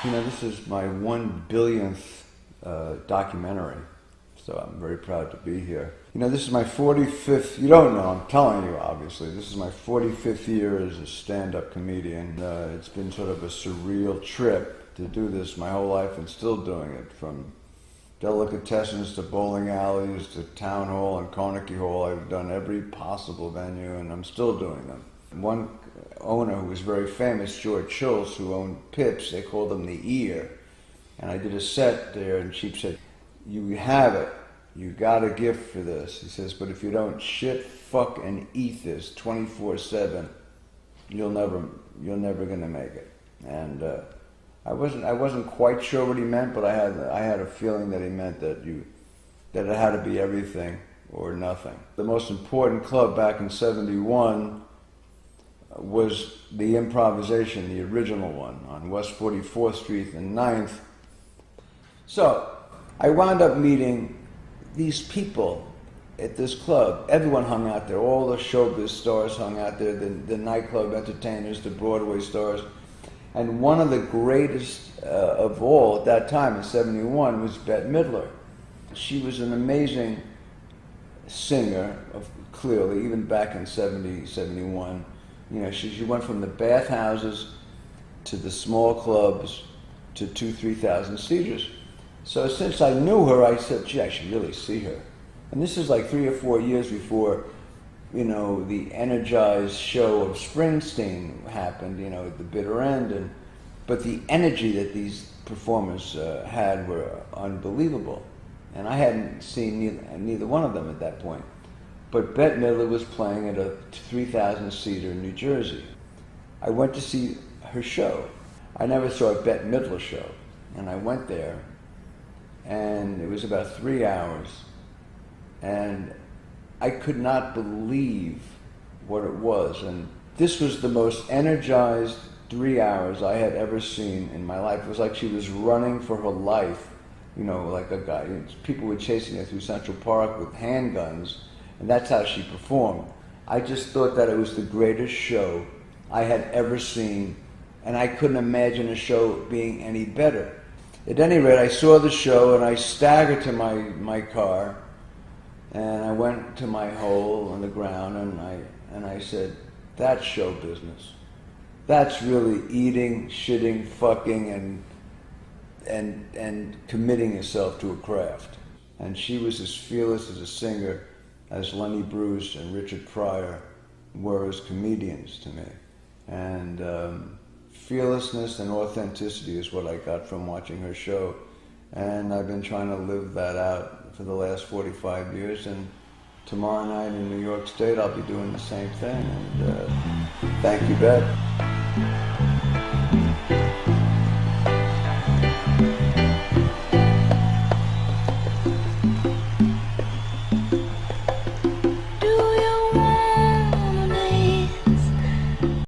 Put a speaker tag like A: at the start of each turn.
A: You know, this is my 1 billionth documentary, so I'm very proud to be here. You know, this is my 45th, you don't know, I'm telling you obviously, this is my 45th year as a stand-up comedian. It's been sort of a surreal trip to do this my whole life and still doing it, from delicatessens to bowling alleys to town hall and Carnegie Hall. I've done every possible venue and I'm still doing them. One owner who was very famous, George Schultz, who owned Pips, they called him the Ear. And I did a set there and she said, "You have it. You got a gift for this." He says, "But if you don't shit, fuck, and eat this 24/7, you're never gonna make it." And I wasn't quite sure what he meant, but I had a feeling that he meant that it had to be everything or nothing. The most important club back in '71 was the Improvisation, the original one, on West 44th Street and 9th. So I wound up meeting these people at this club. Everyone hung out there. All the showbiz stars hung out there, the nightclub entertainers, the Broadway stars. And one of the greatest of all at that time in '71 was Bette Midler. She was an amazing singer, clearly, even back in '70, '71. You know, she went from the bathhouses to the small clubs to 2,000-3,000 seaters. So since I knew her, I said, gee, I should really see her. And this is like 3 or 4 years before, you know, the energized show of Springsteen happened, you know, at the bitter end. But the energy that these performers had were unbelievable. And I hadn't seen neither one of them at that point. But Bette Midler was playing at a 3,000-seater in New Jersey. I went to see her show. I never saw a Bette Midler show. And I went there, and it was about 3 hours. And I could not believe what it was. And this was the most energized 3 hours I had ever seen in my life. It was like she was running for her life. You know, like a guy, people were chasing her through Central Park with handguns. And that's how she performed. I just thought that it was the greatest show I had ever seen, and I couldn't imagine a show being any better. At any rate, I saw the show, and I staggered to my car, and I went to my hole in the ground, and I said, "That's show business. That's really eating, shitting, fucking, and committing yourself to a craft." And she was as fearless as a singer as Lenny Bruce and Richard Pryor were as comedians to me. And fearlessness and authenticity is what I got from watching her show. And I've been trying to live that out for the last 45 years. And tomorrow night in New York State, I'll be doing the same thing. And thank you, Bette.